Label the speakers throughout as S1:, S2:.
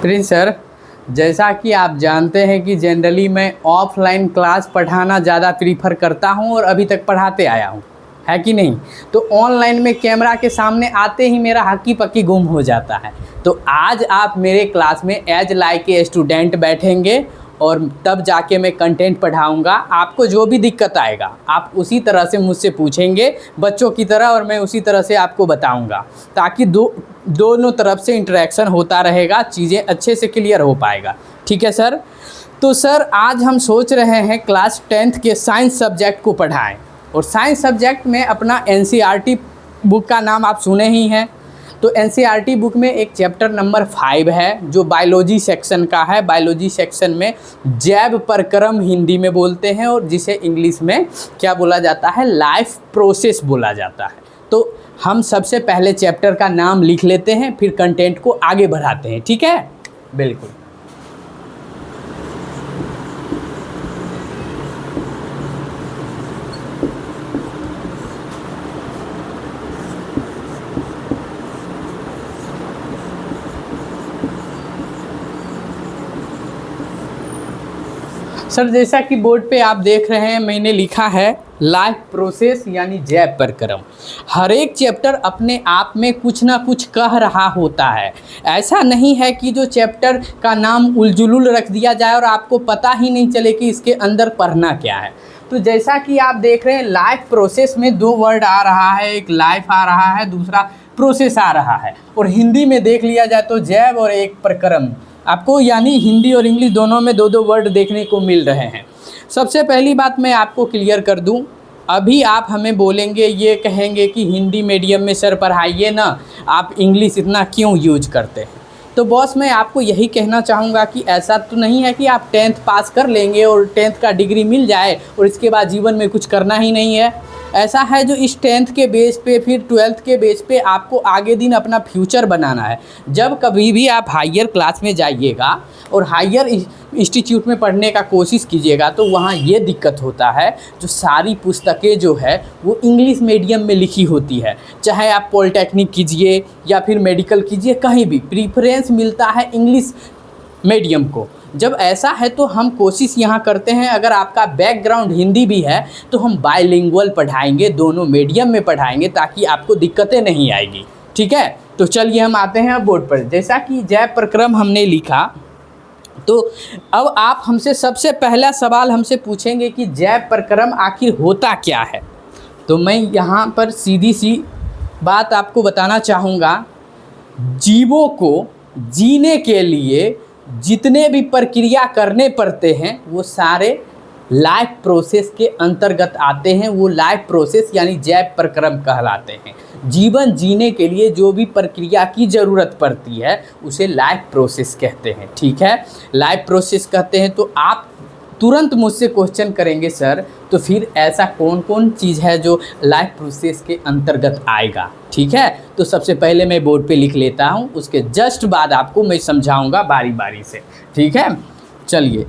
S1: Prince sir, जैसा कि आप जानते हैं कि जनरली मैं ऑफलाइन क्लास पढ़ाना ज़्यादा प्रीफर करता हूं और अभी तक पढ़ाते आया हूं, है कि नहीं। तो ऑनलाइन में कैमरा के सामने आते ही मेरा हक्की पक्की गुम हो जाता है। तो आज आप मेरे क्लास में एज लाइक ए स्टूडेंट बैठेंगे और तब जाके मैं कंटेंट पढ़ाऊंगा। आपको जो भी दिक्कत आएगा आप उसी तरह से मुझसे पूछेंगे बच्चों की तरह, और मैं उसी तरह से आपको बताऊंगा, ताकि दोनों तरफ से इंटरेक्शन होता रहेगा, चीज़ें अच्छे से क्लियर हो पाएगा। ठीक है सर। तो सर आज हम सोच रहे हैं क्लास 10th के साइंस सब्जेक्ट को पढ़ाएं, और साइंस सब्जेक्ट में अपना एनसीईआरटी बुक का नाम आप सुने ही हैं। तो एनसीईआरटी बुक में एक चैप्टर नंबर 5 है जो बायोलॉजी सेक्शन का है। बायोलॉजी सेक्शन में जैव प्रक्रम हिंदी में बोलते हैं, और जिसे इंग्लिश में क्या बोला जाता है, लाइफ प्रोसेस बोला जाता है। तो हम सबसे पहले चैप्टर का नाम लिख लेते हैं, फिर कंटेंट को आगे बढ़ाते हैं। ठीक है, बिल्कुल। सर जैसा कि बोर्ड पे आप देख रहे हैं, मैंने लिखा है लाइफ प्रोसेस यानी जैव प्रक्रम। हर एक चैप्टर अपने आप में कुछ ना कुछ कह रहा होता है। ऐसा नहीं है कि जो चैप्टर का नाम उलझुलुल रख दिया जाए और आपको पता ही नहीं चले कि इसके अंदर पढ़ना क्या है। तो जैसा कि आप देख रहे हैं, लाइफ प्रोसेस में दो वर्ड आ रहा है, एक लाइफ आ रहा है, दूसरा प्रोसेस आ रहा है। और हिंदी में देख लिया जाए तो जैव और एक प्रक्रम, आपको यानी हिंदी और इंग्लिश दोनों में दो दो वर्ड देखने को मिल रहे हैं। सबसे पहली बात मैं आपको क्लियर कर दूं, अभी आप हमें बोलेंगे, ये कहेंगे कि हिंदी मीडियम में सर पढ़ाइए ना, आप इंग्लिश इतना क्यों यूज करते हैं। तो बॉस मैं आपको यही कहना चाहूँगा कि ऐसा तो नहीं है कि आप 10th पास कर लेंगे और 10th का डिग्री मिल जाए और इसके बाद जीवन में कुछ करना ही नहीं है। ऐसा है जो इस 10th के बेस पे, फिर 12th के बेस पे आपको आगे दिन अपना फ्यूचर बनाना है। जब कभी भी आप हायर क्लास में जाइएगा और हायर इंस्टीट्यूट में पढ़ने का कोशिश कीजिएगा, तो वहाँ ये दिक्कत होता है, जो सारी पुस्तकें जो है वो इंग्लिश मीडियम में लिखी होती है। चाहे आप पॉलिटेक्निक कीजिए या फिर मेडिकल कीजिए, कहीं भी प्रीफरेंस मिलता है इंग्लिश मीडियम को। जब ऐसा है तो हम कोशिश यहाँ करते हैं, अगर आपका बैकग्राउंड हिंदी भी है तो हम बाइलिंगुअल पढ़ाएंगे, दोनों मीडियम में पढ़ाएंगे, ताकि आपको दिक्कतें नहीं आएगी। ठीक है, तो चलिए हम आते हैं अब बोर्ड पर। जैसा कि जैव प्रक्रम हमने लिखा, तो अब आप हमसे सबसे पहला सवाल हमसे पूछेंगे कि जैव प्रक्रम आखिर होता क्या है। तो मैं यहाँ पर सीधी सी बात आपको बताना चाहूँगा, जीवों को जीने के लिए जितने भी प्रक्रिया करने पड़ते हैं वो सारे लाइफ प्रोसेस के अंतर्गत आते हैं। वो लाइफ प्रोसेस यानी जैव प्रक्रम कहलाते हैं। जीवन जीने के लिए जो भी प्रक्रिया की ज़रूरत पड़ती है उसे लाइफ प्रोसेस कहते हैं। ठीक है, लाइफ प्रोसेस कहते हैं। तो आप तुरंत मुझसे क्वेश्चन करेंगे, सर तो फिर ऐसा कौन कौन चीज़ है जो लाइफ प्रोसेस के अंतर्गत आएगा। ठीक है, तो सबसे पहले मैं बोर्ड पे लिख लेता हूँ, उसके जस्ट बाद आपको मैं समझाऊंगा बारी बारी से। ठीक है, चलिए।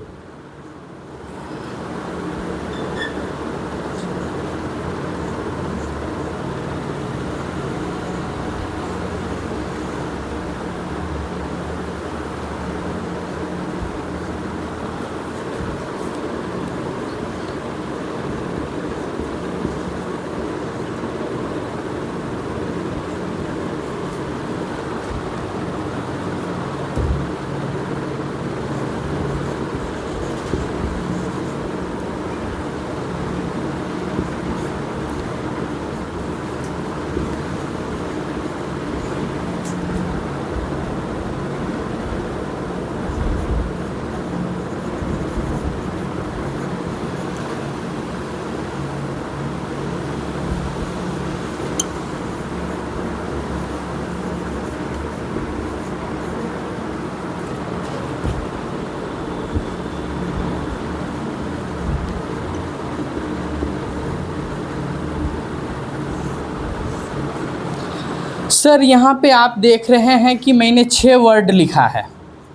S1: सर यहाँ पे आप देख रहे हैं कि मैंने 6 वर्ड लिखा है,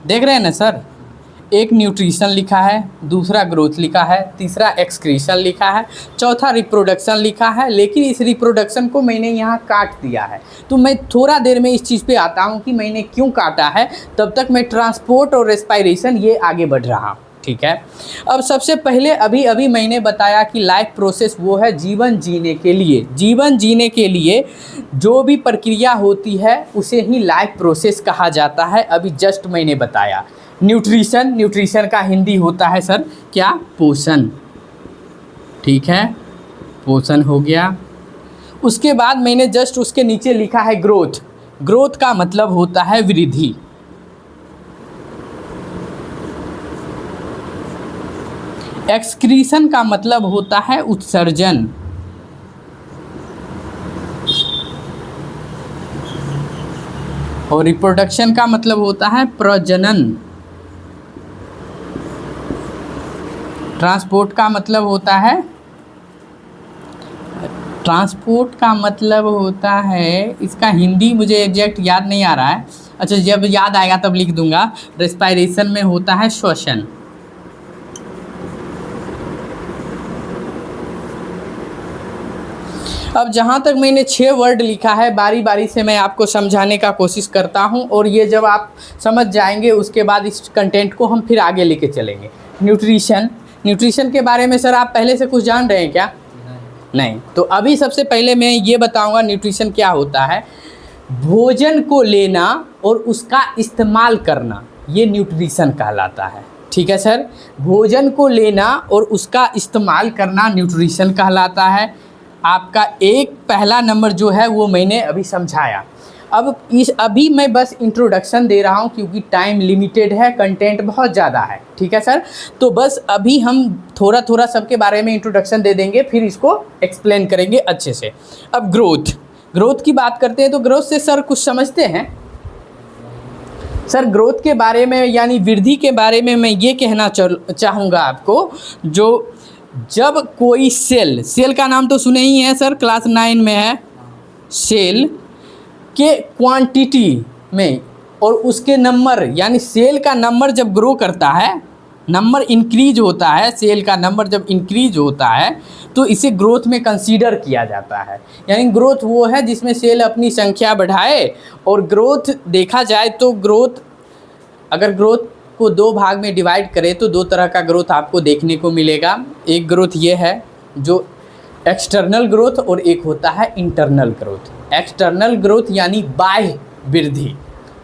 S1: देख रहे हैं ना सर। एक न्यूट्रिशन लिखा है, दूसरा ग्रोथ लिखा है, तीसरा एक्सक्रीशन लिखा है, चौथा रिप्रोडक्शन लिखा है। लेकिन इस रिप्रोडक्शन को मैंने यहाँ काट दिया है, तो मैं थोड़ा देर में इस चीज़ पे आता हूँ कि मैंने क्यों काटा है। तब तक मैं ट्रांसपोर्ट और रेस्पायरेशन ये आगे बढ़ रहा हूँ, ठीक है। अब सबसे पहले अभी मैंने बताया कि लाइफ प्रोसेस वो है जीवन जीने के लिए, जीवन जीने के लिए जो भी प्रक्रिया होती है उसे ही लाइफ प्रोसेस कहा जाता है। अभी जस्ट मैंने बताया न्यूट्रिशन, न्यूट्रिशन का हिंदी होता है सर क्या, पोषण, ठीक है, पोषण हो गया। उसके बाद मैंने जस्ट उसके नीचे लिखा है ग्रोथ, ग्रोथ का मतलब होता है वृद्धि। एक्सक्रीशन का मतलब होता है उत्सर्जन। और रिप्रोडक्शन का मतलब होता है प्रजनन। ट्रांसपोर्ट का मतलब होता है, ट्रांसपोर्ट का मतलब होता है, इसका हिंदी मुझे एग्जैक्ट याद नहीं आ रहा है, अच्छा जब याद आएगा तब लिख दूंगा। रेस्पायरेशन में होता है श्वसन। अब जहाँ तक मैंने 6 वर्ड लिखा है, बारी बारी से मैं आपको समझाने का कोशिश करता हूँ, और ये जब आप समझ जाएंगे उसके बाद इस कंटेंट को हम फिर आगे लेके चलेंगे। न्यूट्रिशन, न्यूट्रिशन के बारे में सर आप पहले से कुछ जान रहे हैं क्या? नहीं। तो अभी सबसे पहले मैं ये बताऊंगा न्यूट्रिशन क्या होता है। भोजन को लेना और उसका इस्तेमाल करना, ये न्यूट्रिशन कहलाता है, ठीक है सर। भोजन को लेना और उसका इस्तेमाल करना न्यूट्रिशन कहलाता है। आपका एक पहला नंबर जो है वो मैंने अभी समझाया। अब अभी मैं बस इंट्रोडक्शन दे रहा हूँ क्योंकि टाइम लिमिटेड है, कंटेंट बहुत ज़्यादा है, ठीक है सर। तो बस अभी हम थोड़ा थोड़ा सबके बारे में इंट्रोडक्शन दे देंगे, फिर इसको एक्सप्लेन करेंगे अच्छे से। अब ग्रोथ, ग्रोथ की बात करते हैं तो ग्रोथ से सर कुछ समझते हैं? सर ग्रोथ के बारे में यानी वृद्धि के बारे में मैं ये कहना चाहूँगा आपको, जो जब कोई सेल, सेल का नाम तो सुने ही है सर, क्लास 9 में है, सेल के क्वांटिटी में और उसके नंबर, यानी सेल का नंबर जब ग्रो करता है, नंबर इंक्रीज होता है, सेल का नंबर जब इंक्रीज होता है तो इसे ग्रोथ में कंसीडर किया जाता है। यानी ग्रोथ वो है जिसमें सेल अपनी संख्या बढ़ाए। और ग्रोथ देखा जाए तो ग्रोथ, अगर ग्रोथ को 2 भाग में डिवाइड करें तो 2 तरह का ग्रोथ आपको देखने को मिलेगा। एक ग्रोथ ये है जो एक्सटर्नल ग्रोथ, और एक होता है इंटरनल ग्रोथ। एक्सटर्नल ग्रोथ यानी बाह्य वृद्धि,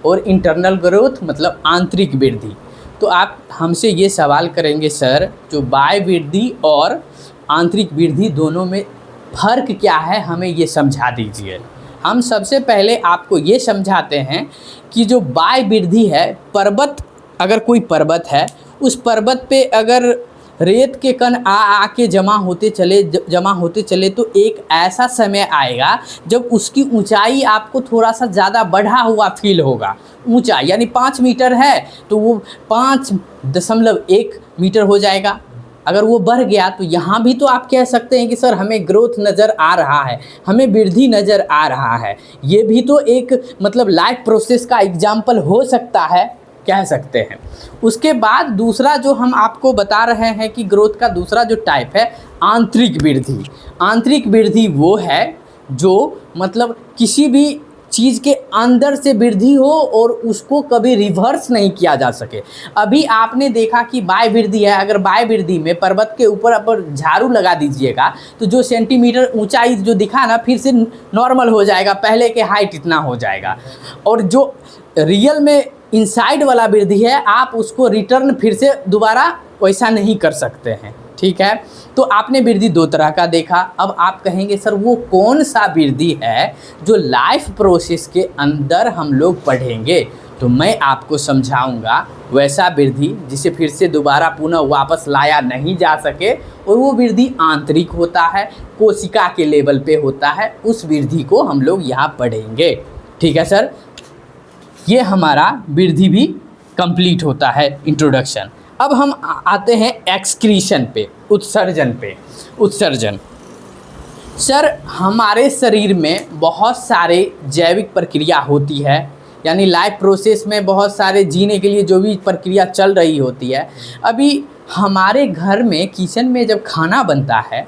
S1: और इंटरनल ग्रोथ मतलब आंतरिक वृद्धि। तो आप हमसे ये सवाल करेंगे सर जो बाह्य वृद्धि और आंतरिक वृद्धि दोनों में फ़र्क क्या है, हमें ये समझा दीजिए। हम सबसे पहले आपको ये समझाते हैं कि जो बाह्य वृद्धि है, पर्वत, अगर कोई पर्वत है, उस पर्वत पे अगर रेत के कण आ के जमा होते चले तो एक ऐसा समय आएगा जब उसकी ऊंचाई आपको थोड़ा सा ज़्यादा बढ़ा हुआ फील होगा। ऊंचाई यानी 5 मीटर है तो वो 5.1 मीटर हो जाएगा। अगर वो बढ़ गया तो यहाँ भी तो आप कह सकते हैं कि सर हमें ग्रोथ नज़र आ रहा है, हमें वृद्धि नज़र आ रहा है। ये भी तो एक मतलब लाइफ प्रोसेस का एग्जाम्पल हो सकता है, कह सकते हैं। उसके बाद दूसरा जो हम आपको बता रहे हैं कि ग्रोथ का दूसरा जो टाइप है आंतरिक वृद्धि। आंतरिक वृद्धि वो है जो मतलब किसी भी चीज़ के अंदर से वृद्धि हो और उसको कभी रिवर्स नहीं किया जा सके। अभी आपने देखा कि बाह्य वृद्धि है, अगर बाह्य वृद्धि में पर्वत के ऊपर अगर झाड़ू लगा दीजिएगा तो जो सेंटीमीटर ऊंचाई जो दिखा ना फिर से नॉर्मल हो जाएगा, पहले के हाइट इतना हो जाएगा। और जो रियल में इनसाइड वाला वृद्धि है आप उसको रिटर्न फिर से दोबारा वैसा नहीं कर सकते हैं, ठीक है। तो आपने वृद्धि 2 तरह का देखा। अब आप कहेंगे सर वो कौन सा वृद्धि है जो लाइफ प्रोसेस के अंदर हम लोग पढ़ेंगे? तो मैं आपको समझाऊंगा वैसा वृद्धि जिसे फिर से दोबारा पुनः वापस लाया नहीं जा सके, और वो वृद्धि आंतरिक होता है, कोशिका के लेवल पे होता है। उस वृद्धि को हम लोग यहाँ पढ़ेंगे, ठीक है सर। ये हमारा वृद्धि भी कंप्लीट होता है इंट्रोडक्शन। अब हम आते हैं एक्सक्रीशन पे, उत्सर्जन पे। उत्सर्जन सर हमारे शरीर में बहुत सारे जैविक प्रक्रिया होती है, यानी लाइफ प्रोसेस में बहुत सारे जीने के लिए जो भी प्रक्रिया चल रही होती है। अभी हमारे घर में किचन में जब खाना बनता है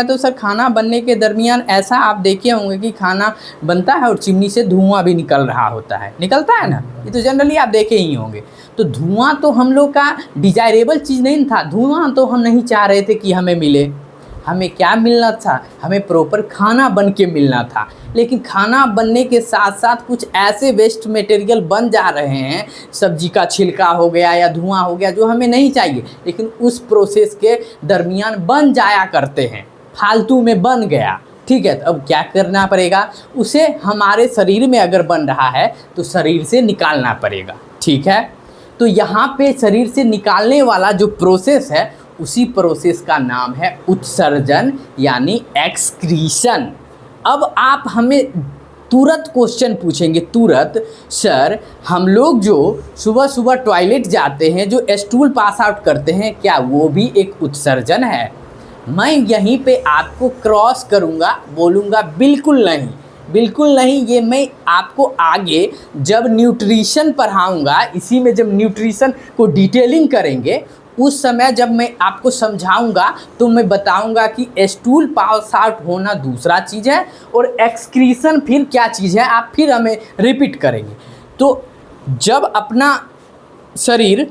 S1: तो सर खाना बनने के दरमियान ऐसा आप देखे होंगे कि खाना बनता है और चिमनी से धुआं भी निकल रहा होता है, निकलता है ना, ये तो जनरली आप देखे ही होंगे। तो धुआं तो हम लोग का डिजायरेबल चीज़ नहीं था, धुआं तो हम नहीं चाह रहे थे कि हमें मिले। हमें क्या मिलना था, हमें प्रॉपर खाना बन के मिलना था। लेकिन खाना बनने के साथ साथ कुछ ऐसे वेस्ट मटेरियल बन जा रहे हैं, सब्जी का छिलका हो गया या धुआं हो गया, जो हमें नहीं चाहिए, लेकिन उस प्रोसेस के दरमियान बन जाया करते हैं, फालतू में बन गया। ठीक है, तो अब क्या करना पड़ेगा, उसे हमारे शरीर में अगर बन रहा है तो शरीर से निकालना पड़ेगा। ठीक है, तो यहाँ पे शरीर से निकालने वाला जो प्रोसेस है उसी प्रोसेस का नाम है उत्सर्जन यानी एक्सक्रीशन। अब आप हमें तुरंत क्वेश्चन पूछेंगे, तुरंत, सर हम लोग जो सुबह सुबह टॉयलेट जाते हैं, जो स्टूल पास आउट करते हैं, क्या वो भी एक उत्सर्जन है? मैं यहीं पे आपको क्रॉस करूँगा, बोलूँगा बिल्कुल नहीं, बिल्कुल नहीं। ये मैं आपको आगे जब न्यूट्रिशन पढ़ाऊँगा, इसी में जब न्यूट्रिशन को डिटेलिंग करेंगे, उस समय जब मैं आपको समझाऊंगा तो मैं बताऊंगा कि स्टूल पास आउट होना दूसरा चीज़ है और एक्सक्रीशन फिर क्या चीज़ है, आप फिर हमें रिपीट करेंगे। तो जब अपना शरीर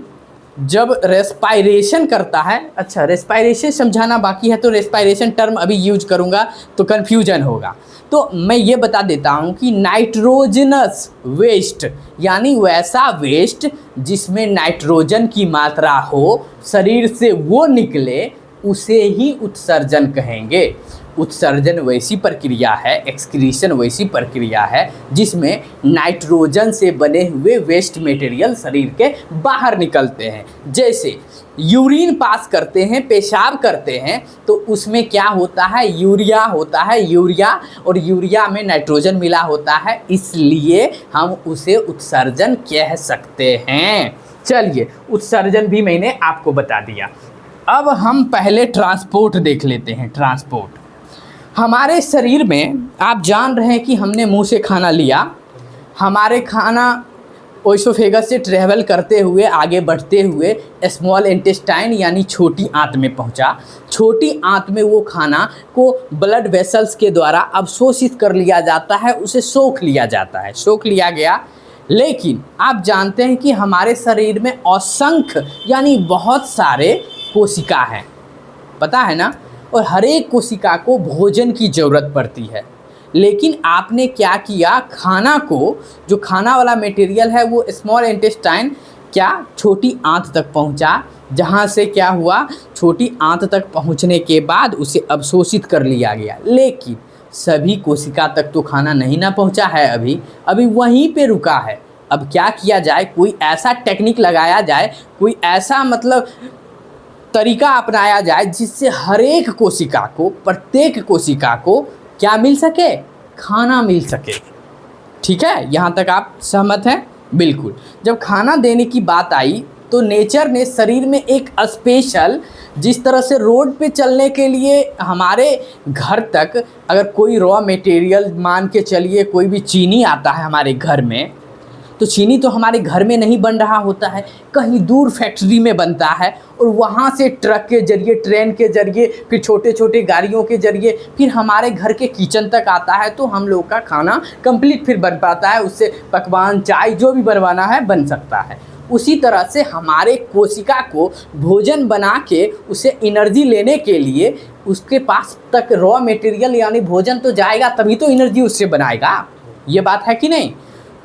S1: जब रेस्पायरेशन करता है, अच्छा रेस्पायरेशन समझाना बाकी है तो रेस्पायरेशन टर्म अभी यूज करूंगा तो कन्फ्यूजन होगा। तो मैं ये बता देता हूँ कि नाइट्रोजनस वेस्ट यानी वैसा वेस्ट जिसमें नाइट्रोजन की मात्रा हो, शरीर से वो निकले, उसे ही उत्सर्जन कहेंगे। उत्सर्जन वैसी प्रक्रिया है, एक्सक्रीशन वैसी प्रक्रिया है जिसमें नाइट्रोजन से बने हुए वेस्ट मटेरियल शरीर के बाहर निकलते हैं। जैसे यूरिन पास करते हैं, पेशाब करते हैं, तो उसमें क्या होता है, यूरिया होता है, यूरिया, और यूरिया में नाइट्रोजन मिला होता है, इसलिए हम उसे उत्सर्जन कह सकते हैं। चलिए, उत्सर्जन भी मैंने आपको बता दिया। अब हम पहले ट्रांसपोर्ट देख लेते हैं। ट्रांसपोर्ट हमारे शरीर में, आप जान रहे हैं कि हमने मुंह से खाना लिया, हमारे खाना ओइसोफेगस से ट्रैवल करते हुए आगे बढ़ते हुए स्मॉल इंटेस्टाइन यानी छोटी आंत में पहुंचा। छोटी आंत में वो खाना को ब्लड वेसल्स के द्वारा अवशोषित कर लिया जाता है, उसे सोख लिया जाता है, सोख लिया गया। लेकिन आप जानते हैं कि हमारे शरीर में असंख्य यानी बहुत सारे कोशिका हैं, पता है ना, और हर एक कोशिका को भोजन की ज़रूरत पड़ती है। लेकिन आपने क्या किया, खाना को, जो खाना वाला मटेरियल है वो स्मॉल इंटेस्टाइन क्या छोटी आंत तक पहुंचा, जहां से क्या हुआ, छोटी आंत तक पहुंचने के बाद उसे अवशोषित कर लिया गया। लेकिन सभी कोशिका तक तो खाना नहीं ना पहुंचा है, अभी वहीं पे रुका है। अब क्या किया जाए, कोई ऐसा टेक्निक लगाया जाए, कोई ऐसा मतलब तरीका अपनाया जाए जिससे हर एक कोशिका को, प्रत्येक कोशिका को क्या मिल सके, खाना मिल सके। ठीक है, यहाँ तक आप सहमत हैं? बिल्कुल। जब खाना देने की बात आई तो नेचर ने शरीर में एक स्पेशल, जिस तरह से रोड पे चलने के लिए हमारे घर तक अगर कोई रॉ मटेरियल, मान के चलिए कोई भी चीनी आता है हमारे घर में, तो चीनी तो हमारे घर में नहीं बन रहा होता है, कहीं दूर फैक्ट्री में बनता है, और वहाँ से ट्रक के जरिए, ट्रेन के जरिए, फिर छोटे छोटे गाड़ियों के जरिए फिर हमारे घर के किचन तक आता है। तो हम लोग का खाना कंप्लीट फिर बन पाता है, उससे पकवान, चाय जो भी बनवाना है बन सकता है। उसी तरह से हमारे कोशिका को भोजन बना के उसे एनर्जी लेने के लिए उसके पास तक रॉ मटेरियल यानी भोजन तो जाएगा, तभी तो एनर्जी उससे बनाएगा। ये बात है कि नहीं?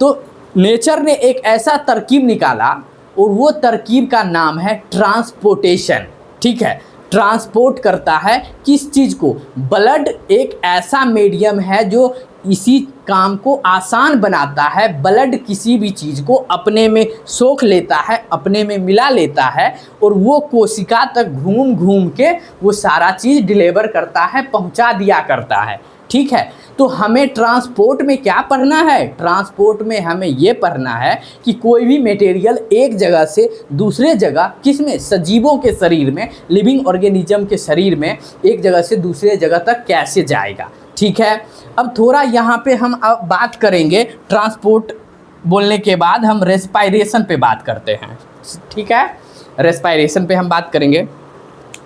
S1: तो नेचर ने एक ऐसा तरकीब निकाला और वो तरकीब का नाम है ट्रांसपोर्टेशन। ठीक है, ट्रांसपोर्ट करता है किस चीज़ को? ब्लड एक ऐसा मीडियम है जो इसी काम को आसान बनाता है। ब्लड किसी भी चीज़ को अपने में सोख लेता है, अपने में मिला लेता है, और वो कोशिका तक घूम घूम के वो सारा चीज़ डिलीवर करता है, पहुंचा दिया करता है। ठीक है, तो हमें ट्रांसपोर्ट में क्या पढ़ना है? ट्रांसपोर्ट में हमें ये पढ़ना है कि कोई भी मटेरियल एक जगह से दूसरे जगह, किसमें? सजीवों के शरीर में, लिविंग ऑर्गेनिज्म के शरीर में, एक जगह से दूसरे जगह तक कैसे जाएगा। ठीक है, अब थोड़ा यहाँ पे हम अब बात करेंगे ट्रांसपोर्ट बोलने के बाद हम रेस्पायरेशन पे बात करते हैं, ठीक है। रेस्पायरेशन पे हम बात करेंगे।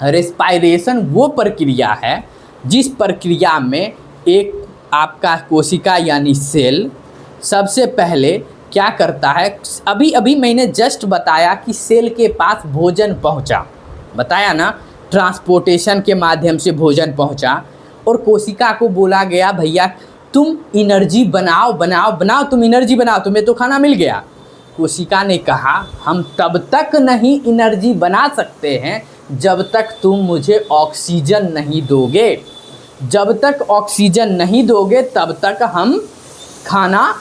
S1: रेस्पायरेशन वो प्रक्रिया है जिस प्रक्रिया में एक आपका कोशिका यानी सेल सबसे पहले क्या करता है। अभी अभी मैंने जस्ट बताया कि सेल के पास भोजन पहुंचा, बताया ना, ट्रांसपोर्टेशन के माध्यम से भोजन पहुंचा और कोशिका को बोला गया भैया तुम एनर्जी बनाओ बनाओ बनाओ, तुम एनर्जी बनाओ, तुम्हें तो खाना मिल गया। कोशिका ने कहा हम तब तक नहीं एनर्जी बना सकते हैं जब तक तुम मुझे ऑक्सीजन नहीं दोगे, जब तक ऑक्सीजन नहीं दोगे तब तक हम खाना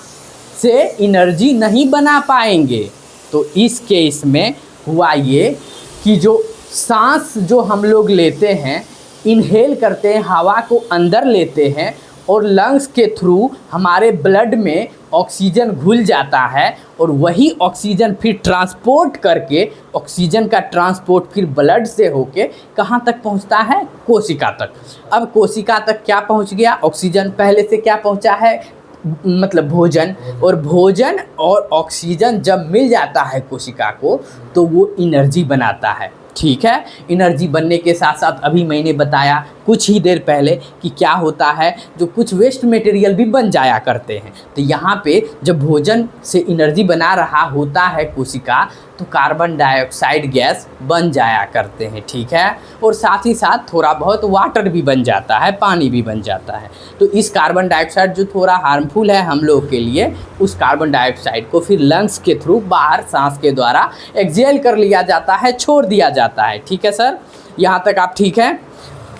S1: से एनर्जी नहीं बना पाएंगे। तो इस केस में हुआ ये कि जो सांस जो हम लोग लेते हैं, इनहेल करते हैं, हवा को अंदर लेते हैं और लंग्स के थ्रू हमारे ब्लड में ऑक्सीजन घुल जाता है और वही ऑक्सीजन फिर ट्रांसपोर्ट करके, ऑक्सीजन का ट्रांसपोर्ट फिर ब्लड से होके कहाँ तक पहुँचता है, कोशिका तक। अब कोशिका तक क्या पहुँच गया, ऑक्सीजन पहले से क्या पहुँचा है, मतलब भोजन, और भोजन और ऑक्सीजन जब मिल जाता है कोशिका को तो वो एनर्जी बनाता है, ठीक है। एनर्जी बनने के साथ साथ अभी मैंने बताया कुछ ही देर पहले कि क्या होता है, जो कुछ वेस्ट मटेरियल भी बन जाया करते हैं। तो यहाँ पे जब भोजन से एनर्जी बना रहा होता है कोशिका तो कार्बन डाइऑक्साइड गैस बन जाया करते हैं, ठीक है। और साथ ही साथ थोड़ा बहुत वाटर भी बन जाता है, पानी भी बन जाता है। तो इस कार्बन डाइऑक्साइड जो थोड़ा हार्मफुल है हम लोग के लिए, उस कार्बन डाइऑक्साइड को फिर लंग्स के थ्रू बाहर सांस के द्वारा एक्सहेल कर लिया जाता है, छोड़ दिया जाता है, ठीक है सर। यहाँ तक आप ठीक है।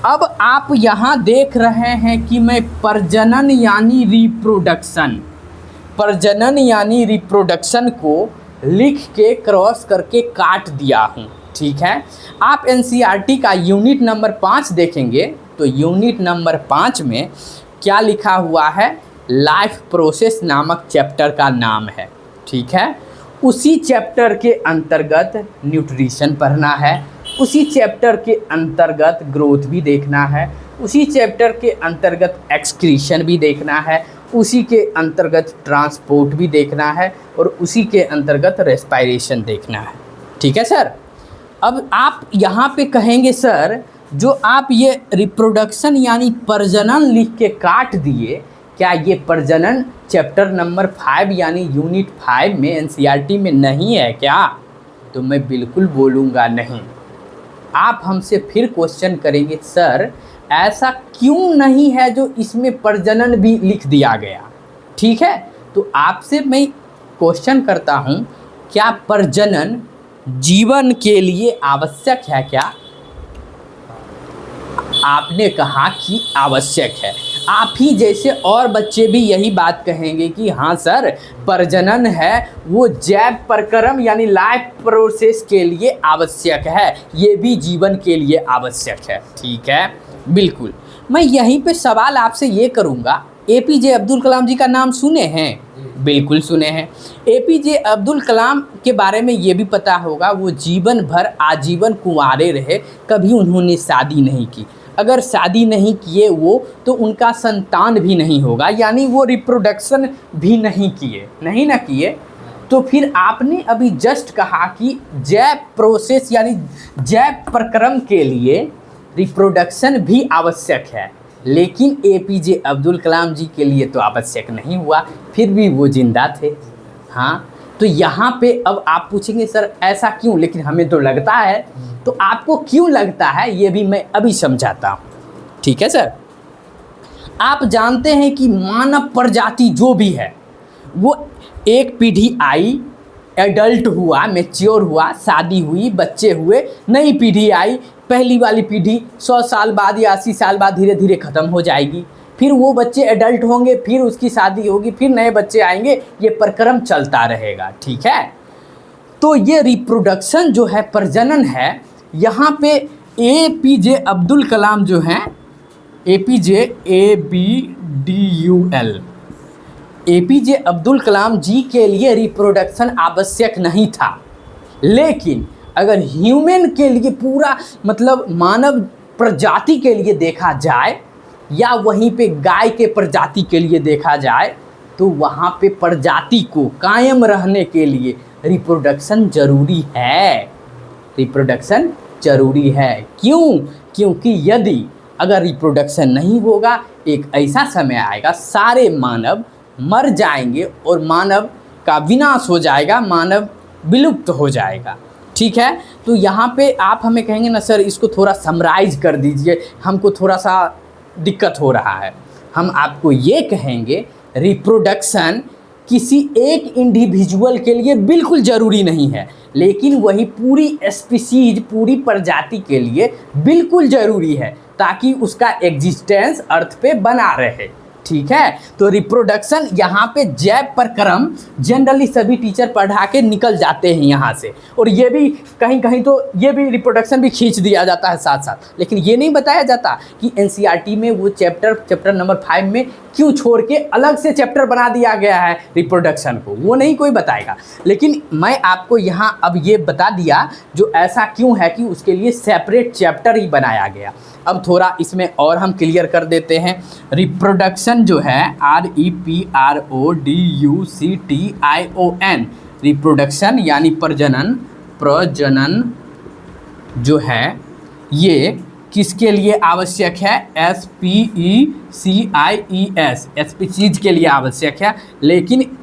S1: अब आप यहाँ देख रहे हैं कि मैं प्रजनन यानी रिप्रोडक्शन, प्रजनन यानी रिप्रोडक्शन को लिख के क्रॉस करके काट दिया हूँ, ठीक है। आप एनसीईआरटी का यूनिट नंबर 5 देखेंगे तो यूनिट नंबर 5 में क्या लिखा हुआ है, लाइफ प्रोसेस नामक चैप्टर का नाम है, ठीक है। उसी चैप्टर के अंतर्गत न्यूट्रिशन पढ़ना है, उसी चैप्टर के अंतर्गत ग्रोथ भी देखना है, उसी चैप्टर के अंतर्गत एक्सक्रीशन भी देखना है, उसी के अंतर्गत ट्रांसपोर्ट भी देखना है और उसी के अंतर्गत रेस्पायरेशन देखना है, ठीक है सर। अब आप यहाँ पे कहेंगे सर जो आप ये रिप्रोडक्शन यानी प्रजनन लिख के काट दिए, क्या ये प्रजनन चैप्टर नंबर 5 यानी यूनिट 5 में एनसीईआरटी में नहीं है क्या? तो मैं बिल्कुल बोलूँगा नहीं। आप हमसे फिर क्वेश्चन करेंगे सर ऐसा क्यों नहीं है जो इसमें प्रजनन भी लिख दिया गया, ठीक है। तो आपसे मैं क्वेश्चन करता हूँ, क्या प्रजनन जीवन के लिए आवश्यक है क्या? आपने कहा कि आवश्यक है। आप ही जैसे और बच्चे भी यही बात कहेंगे कि हाँ सर प्रजनन है वो जैव प्रक्रम यानी लाइफ प्रोसेस के लिए आवश्यक है, ये भी जीवन के लिए आवश्यक है, ठीक है। बिल्कुल, मैं यहीं पे सवाल आपसे ये करूँगा, एपीजे अब्दुल कलाम जी का नाम सुने हैं? बिल्कुल सुने हैं। एपीजे अब्दुल कलाम के बारे में ये भी पता होगा वो जीवन भर आजीवन कुंवारे रहे, कभी उन्होंने शादी नहीं की। अगर शादी नहीं किए वो तो उनका संतान भी नहीं होगा, यानी वो रिप्रोडक्शन भी नहीं किए, नहीं ना किए। तो फिर आपने अभी जस्ट कहा कि जैव प्रोसेस यानी जैव प्रक्रम के लिए रिप्रोडक्शन भी आवश्यक है, लेकिन एपीजे अब्दुल कलाम जी के लिए तो आवश्यक नहीं हुआ, फिर भी वो जिंदा थे। हाँ, तो यहाँ पे अब आप पूछेंगे सर ऐसा क्यों, लेकिन हमें तो लगता है, तो आपको क्यों लगता है ये भी मैं अभी समझाता हूँ, ठीक है सर। आप जानते हैं कि मानव प्रजाति जो भी है वो एक पीढ़ी आई, एडल्ट हुआ, मैच्योर हुआ, शादी हुई, बच्चे हुए, नई पीढ़ी आई। पहली वाली पीढ़ी 100 साल बाद या 80 साल बाद धीरे धीरे ख़त्म हो जाएगी, फिर वो बच्चे एडल्ट होंगे, फिर उसकी शादी होगी, फिर नए बच्चे आएंगे, ये प्रक्रम चलता रहेगा, ठीक है। तो ये रिप्रोडक्शन जो है, प्रजनन है, यहाँ पे एपीजे अब्दुल कलाम जो हैं, APJ ABDUL, APJ Abdul Kalam जी के लिए रिप्रोडक्शन आवश्यक नहीं था, लेकिन अगर ह्यूमन के लिए पूरा मतलब मानव प्रजाति के लिए देखा जाए या वहीं पे गाय के प्रजाति के लिए देखा जाए तो वहाँ पे प्रजाति को कायम रहने के लिए रिप्रोडक्शन जरूरी है। रिप्रोडक्शन जरूरी है। क्यों? क्योंकि यदि अगर रिप्रोडक्शन नहीं होगा, एक ऐसा समय आएगा सारे मानव मर जाएंगे और मानव का विनाश हो जाएगा, मानव विलुप्त हो जाएगा। ठीक है, तो यहाँ पे आप हमें कहेंगे ना सर इसको थोड़ा समराइज कर दीजिए, हमको थोड़ा सा दिक्कत हो रहा है। हम आपको ये कहेंगे रिप्रोडक्शन किसी एक इंडिविजुअल के लिए बिल्कुल ज़रूरी नहीं है, लेकिन वही पूरी स्पीशीज, पूरी प्रजाति के लिए बिल्कुल ज़रूरी है, ताकि उसका एग्जिस्टेंस अर्थ पे बना रहे। ठीक है, तो रिप्रोडक्शन यहाँ पे जैव प्रक्रम जनरली सभी टीचर पढ़ा के निकल जाते हैं यहाँ से, और ये भी कहीं कहीं तो ये भी रिप्रोडक्शन भी खींच दिया जाता है साथ साथ, लेकिन ये नहीं बताया जाता कि एनसीईआरटी में वो चैप्टर नंबर 5 में क्यों छोड़ के अलग से चैप्टर बना दिया गया है रिप्रोडक्शन को, वो नहीं कोई बताएगा। लेकिन मैं आपको यहाँ अब ये बता दिया जो ऐसा क्यों है कि उसके लिए सेपरेट चैप्टर ही बनाया गया। अब थोड़ा इसमें और हम क्लियर कर देते हैं। रिप्रोडक्शन जो है REPRODUCTION, रिप्रोडक्शन यानी प्रजनन जो है ये किसके लिए आवश्यक है? SPECIES, स्पीशीज के लिए आवश्यक है, लेकिन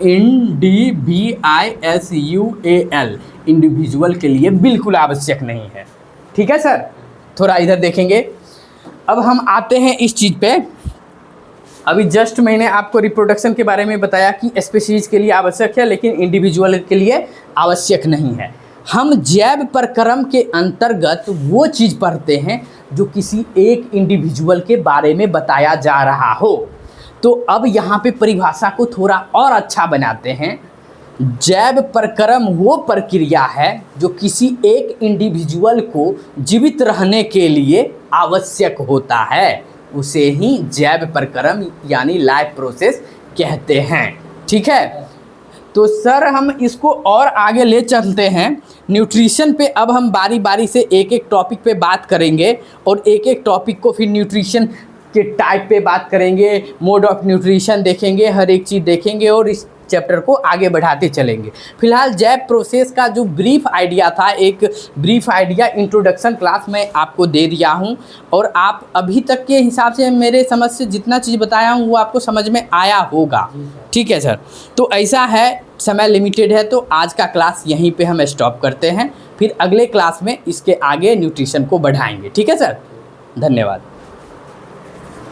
S1: INDIVIDUAL, इंडिविजुअल के लिए बिल्कुल आवश्यक नहीं है। ठीक है सर, थोड़ा इधर देखेंगे। अब हम आते हैं इस चीज़ पे। अभी जस्ट मैंने आपको रिप्रोडक्शन के बारे में बताया कि स्पीशीज के लिए आवश्यक है, लेकिन इंडिविजुअल के लिए आवश्यक नहीं है। हम जैव प्रक्रम के अंतर्गत वो चीज़ पढ़ते हैं जो किसी एक इंडिविजुअल के बारे में बताया जा रहा हो। तो अब यहाँ पे परिभाषा को थोड़ा और अच्छा बनाते हैं। जैव प्रक्रम वो प्रक्रिया है जो किसी एक इंडिविजुअल को जीवित रहने के लिए आवश्यक होता है, उसे ही जैव प्रक्रम यानी लाइफ प्रोसेस कहते हैं। ठीक है, तो सर हम इसको और आगे ले चलते हैं। न्यूट्रिशन पे अब हम बारी बारी से एक एक टॉपिक पे बात करेंगे, और एक एक टॉपिक को फिर न्यूट्रिशन के टाइप पे बात करेंगे, मोड ऑफ न्यूट्रिशन देखेंगे, हर एक चीज़ देखेंगे और इस चैप्टर को आगे बढ़ाते चलेंगे। फिलहाल जैव प्रोसेस का जो ब्रीफ आइडिया था, एक ब्रीफ आइडिया इंट्रोडक्शन क्लास में आपको दे दिया हूं, और आप अभी तक के हिसाब से मेरे समझ से जितना चीज़ बताया हूं वो आपको समझ में आया होगा। ठीक है सर, तो ऐसा है, समय लिमिटेड है, तो आज का क्लास यहीं पे हम स्टॉप करते हैं, फिर अगले क्लास में इसके आगे न्यूट्रिशन को बढ़ाएंगे। ठीक है सर, धन्यवाद।